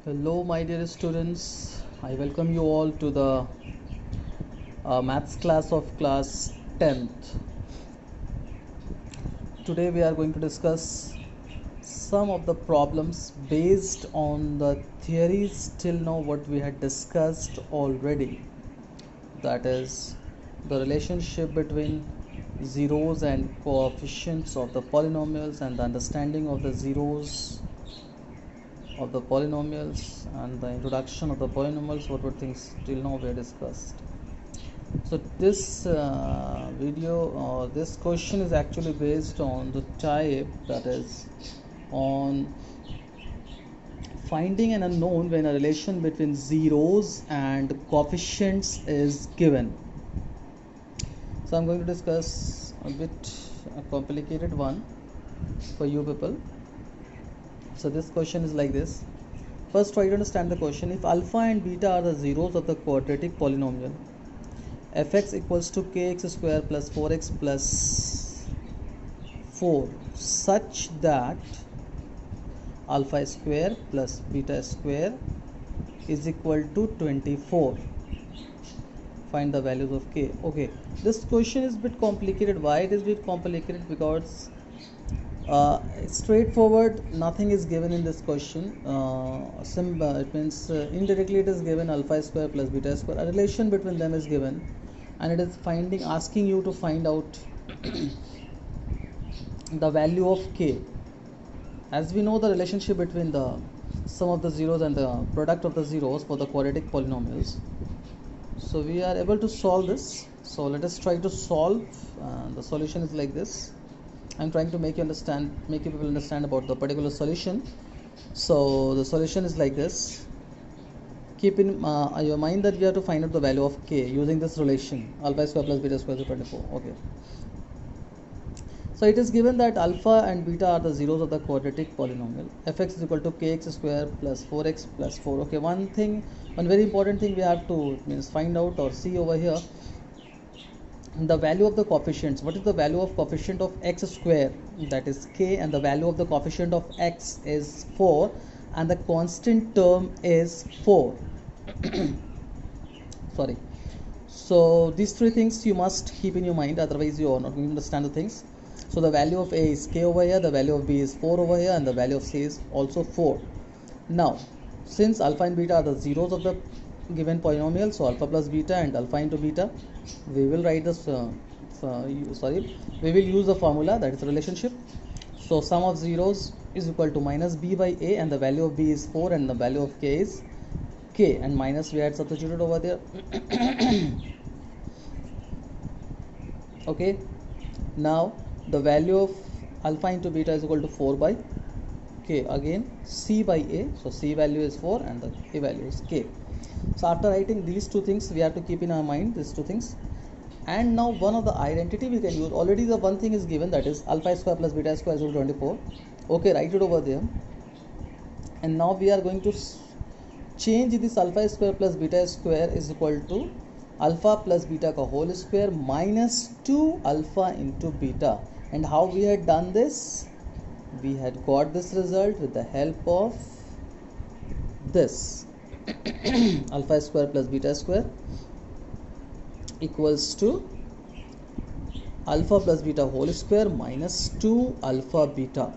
Hello, my dear students. I welcome you all to the maths class of class 10th. Today, we are going to discuss some of the problems based on the theories till now what we had discussed already. That is the relationship between zeros and coefficients of the polynomials and the understanding of the zeros of the polynomials and the introduction of the polynomials, what were things till now we discussed. So this this question is actually based on the type, that is on finding an unknown when a relation between zeros and coefficients is given. So I'm going to discuss a complicated one for you people. So this question is like this. First, try to understand the question. If alpha and beta are the zeros of the quadratic polynomial fx equals to kx square plus 4x plus 4 such that alpha square plus beta square is equal to 24, find the values of k. Okay, this question is a bit complicated. Why it is a bit complicated? Because straightforward, nothing is given in this question. It means indirectly it is given alpha square plus beta square. A relation between them is given, and it is asking you to find out the value of k. As we know, the relationship between the sum of the zeros and the product of the zeros for the quadratic polynomials. So we are able to solve this. So let us try to solve. The solution is like this. I'm trying to make you people understand about the particular solution. So the solution is like this. Keep in your mind that we have to find out the value of k using this relation alpha square plus beta square is 24. Okay. So it is given that alpha and beta are the zeros of the quadratic polynomial. Fx is equal to kx square plus 4x plus 4. Okay, one very important thing we have to find out or see over here. The value of the coefficients. What is the value of coefficient of x square? That is k, and the value of the coefficient of x is 4, and the constant term is 4. Sorry. So these three things you must keep in your mind, otherwise you are not going to understand the things. So the value of a is k over here, the value of b is 4 over here, and the value of c is also 4. Now, since alpha and beta are the zeros of the given polynomial, so alpha plus beta and alpha into beta, we will write this we will use the formula, that is the relationship. So sum of zeros is equal to minus b by a, and the value of b is 4 and the value of k is k, and minus we had substituted over there. Okay, now the value of alpha into beta is equal to 4 by k, again c by a, so c value is 4 and the a value is k. So after writing these two things, we have to keep in our mind these two things. And now one of the identity we can use, already the one thing is given, that is alpha square plus beta square is equal to 24. Okay, write it over there. And now we are going to change this alpha square plus beta square is equal to alpha plus beta ka whole square minus 2 alpha into beta. And how we had done this? We had got this result with the help of this. Alpha square plus beta square equals to alpha plus beta whole square minus 2 alpha beta.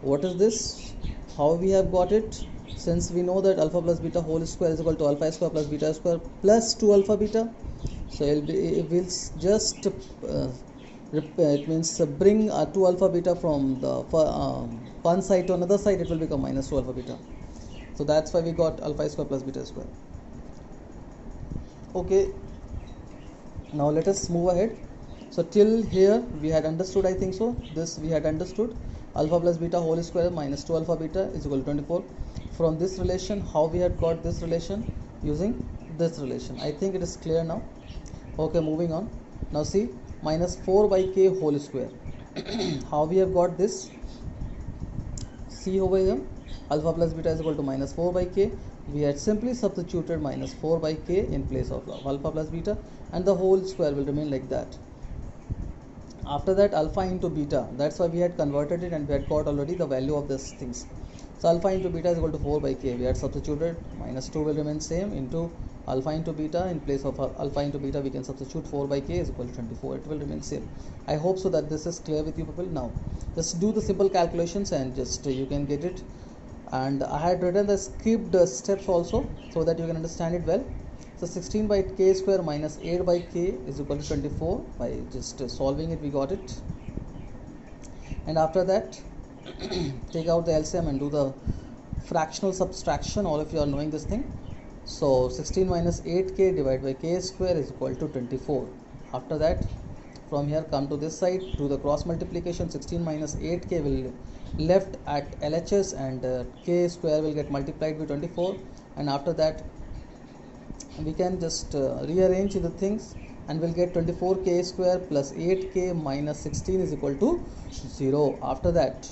What is this? How we have got it? Since we know that alpha plus beta whole square is equal to alpha square plus beta square plus 2 alpha beta, so it will just it means bring 2 alpha beta from the one side to another side, it will become minus 2 alpha beta. So that's why we got alpha square plus beta square. Okay, now let us move ahead. So till here we had understood, I think so. This we had understood. Alpha plus beta whole square minus 2 alpha beta is equal to 24. From this relation, how we had got this relation? Using this relation. I think it is clear now. Okay, moving on. Now see, minus 4 by k whole square. How we have got this? See over here. Alpha plus beta is equal to minus 4 by k. We had simply substituted minus 4 by k in place of alpha plus beta, and the whole square will remain like that. After that, alpha into beta, that's why we had converted it and we had got already the value of these things. So alpha into beta is equal to 4 by k. We had substituted, minus 2 will remain same, into alpha into beta. In place of alpha into beta, we can substitute 4 by k is equal to 24. It will remain same. I hope so that this is clear with you people. Now just do the simple calculations and just you can get it. And I had written the skipped steps also so that you can understand it well. So 16 by k square minus 8 by k is equal to 24. By just solving it, we got it. And after that, take out the LCM and do the fractional subtraction. All of you are knowing this thing. So 16 minus 8k divided by k square is equal to 24. After that, from here come to this side, do the cross multiplication. 16 minus 8k will left at LHS, and k square will get multiplied by 24. And after that, we can just rearrange the things, and we'll get 24k square plus 8k minus 16 is equal to 0. After that,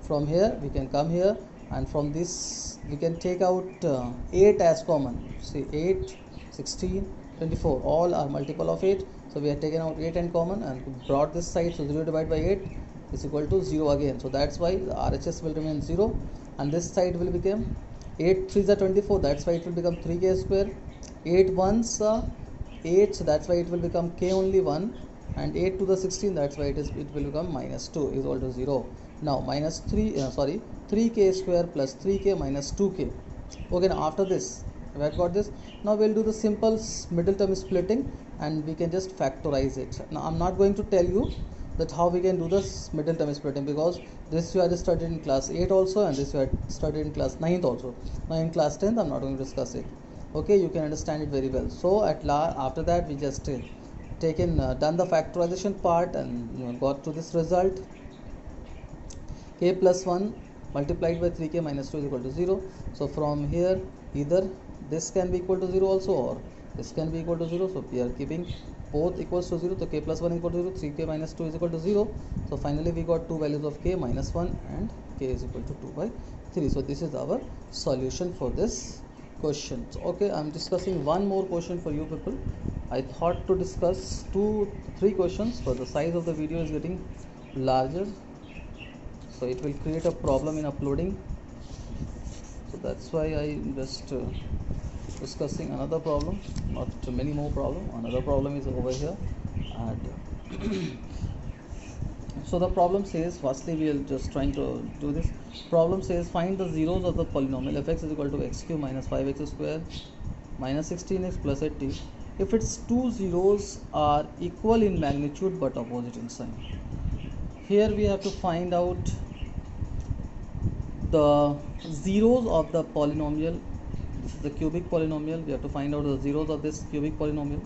from here we can come here, and from this we can take out 8 as common. See, 8, 16, 24 all are multiple of 8. So we have taken out 8 and common and brought this side. So 0 divided by 8 is equal to 0 again. So that's why the RHS will remain 0, and this side will become 8 3s are 24. That's why it will become 3k square. 8 1s are 8, so that's why it will become k only 1, and 8 to the 16, that's why it will become minus 2 is equal to 0. Now minus 3k square plus 3k minus 2k. Okay, now after this we have got this. Now we'll do the simple middle term splitting, and we can just factorize it. Now I'm not going to tell you that how we can do this middle term splitting, because this you had studied in class 8 also, and this you had studied in class 9th also. Now in class 10th I'm not going to discuss it. Okay, you can understand it very well. So after that, we just done the factorization part, and got to this result. K plus 1 multiplied by 3k minus 2 is equal to 0. So from here, either this can be equal to 0 also, or this can be equal to 0. So we are keeping both equals to 0. So k plus 1 equal to 0, 3k minus 2 is equal to 0. So finally we got two values of k, minus 1 and k is equal to 2 by 3. So this is our solution for this questions. Okay, I'm discussing one more question for you people. I thought to discuss 2-3 questions, but the size of the video is getting larger, so it will create a problem in uploading. So that's why I'm just discussing another problem, not many more problem. Another problem is over here, and so the problem says, firstly we are just trying to do this. Problem says find the zeros of the polynomial fx is equal to x cube minus 5x square minus 16x plus 80 if its two zeros are equal in magnitude but opposite in sign. Here we have to find out the zeros of the polynomial. This is the cubic polynomial. We have to find out the zeros of this cubic polynomial.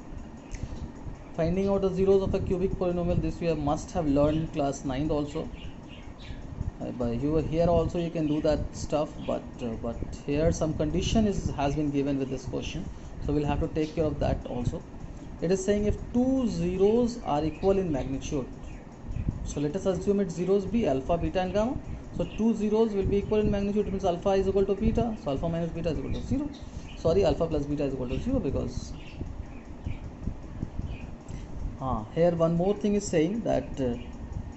Finding out the zeros of a cubic polynomial, this you must have learned in class 9th also. But here also you can do that stuff, but here some condition has been given with this question, so we'll have to take care of that also. It is saying if two zeros are equal in magnitude, so let us assume its zeros be alpha, beta and gamma. So two zeros will be equal in magnitude, it means alpha is equal to beta, so alpha minus beta is equal to 0. Sorry, alpha plus beta is equal to 0, because here one more thing is saying that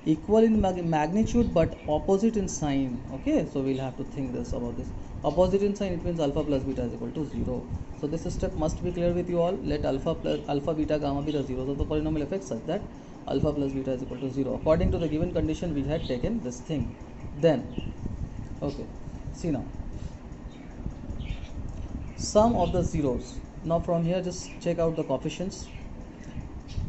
equal in magnitude but opposite in sign. Okay, so we'll have to think this about this. Opposite in sign, it means alpha plus beta is equal to 0. So this step must be clear with you all. Let alpha, beta, gamma be the zeros of the polynomial fx such that alpha plus beta is equal to 0. According to the given condition, we had taken this thing. Then, okay, see now, sum of the zeros. Now from here, just check out the coefficients.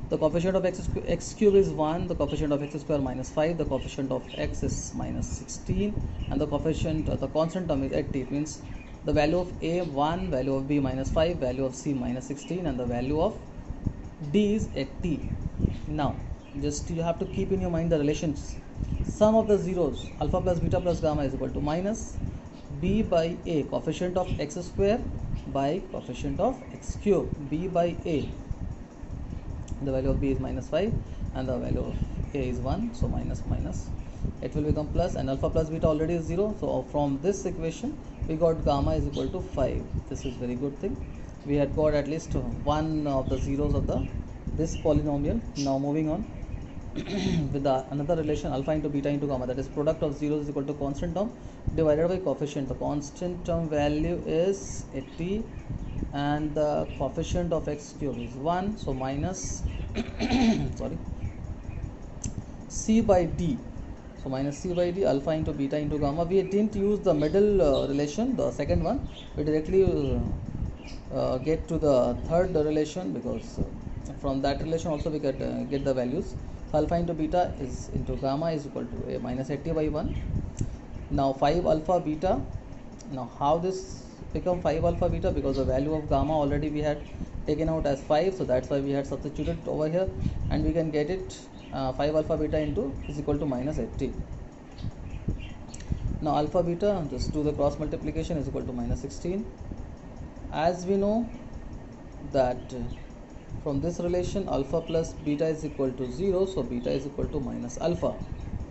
The coefficient of x cube is 1, the coefficient of x square minus 5, the coefficient of x is minus 16, and the coefficient, the constant term is 80. It means the value of a 1, value of b minus 5, value of c minus 16, and the value of d is 80. Now just you have to keep in your mind the relations. Sum of the zeros, alpha plus beta plus gamma is equal to minus b by a, coefficient of x square by coefficient of x cube, b by a. The value of b is minus 5 and the value of a is 1, so minus minus, it will become plus, and alpha plus beta already is 0. So from this equation we got gamma is equal to 5. This is very good thing. We had got at least one of the zeros of this polynomial. Now moving on, with another relation alpha into beta into gamma, that is product of zeros is equal to constant term divided by coefficient. The constant term value is 80 and the coefficient of x cube is 1, so minus sorry, c by d. So minus c by d alpha into beta into gamma. We didn't use the middle relation, the second one. We directly get to the third relation, because from that relation also we get the values. So alpha into beta is into gamma is equal to minus 80 by 1. Now 5 alpha beta. Now how this become 5 alpha beta? Because the value of gamma already we had taken out as 5, so that's why we had substituted over here, and we can get it 5 alpha beta into is equal to minus 80. Now alpha beta, just do the cross multiplication, is equal to minus 16. As we know that from this relation alpha plus beta is equal to 0, so beta is equal to minus alpha,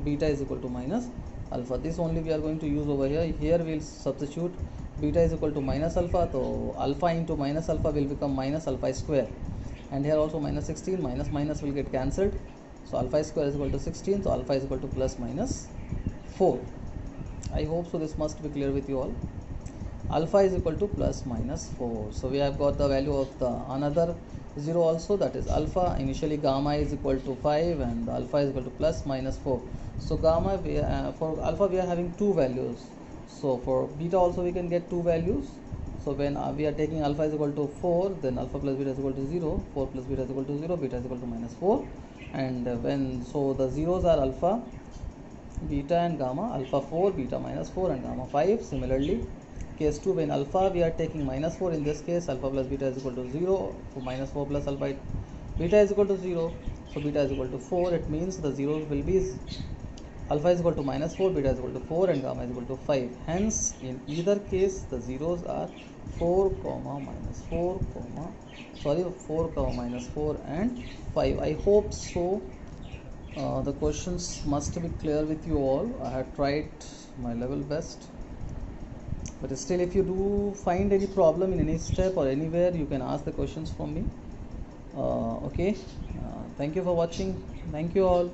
beta is equal to minus alpha. This only we are going to use over here. Here we will substitute beta is equal to minus alpha, so alpha into minus alpha will become minus alpha square, and here also minus 16, minus minus will get cancelled, so alpha square is equal to 16, so alpha is equal to plus minus 4. I hope so this must be clear with you all. Alpha is equal to plus minus 4. So we have got the value of the another 0 also, that is alpha. Initially gamma is equal to 5 and alpha is equal to plus minus 4. So gamma for alpha we are having two values. So for beta also we can get two values. So when we are taking alpha is equal to 4, then alpha plus beta is equal to 0, 4 plus beta is equal to 0, beta is equal to minus 4. And when so the zeros are alpha, beta and gamma, alpha 4, beta minus 4 and gamma 5. Similarly case 2, when alpha we are taking minus 4, in this case alpha plus beta is equal to 0, so minus 4 plus alpha beta is equal to 0, so beta is equal to 4. It means the zeros will be alpha is equal to minus 4, beta is equal to 4 and gamma is equal to 5. Hence in either case the zeros are 4 comma minus 4 comma 4 comma minus 4 and 5. I hope so. The questions must be clear with you all. I have tried my level best, but still if you do find any problem in any step or anywhere, you can ask the questions from me. Okay, thank you for watching. Thank you all.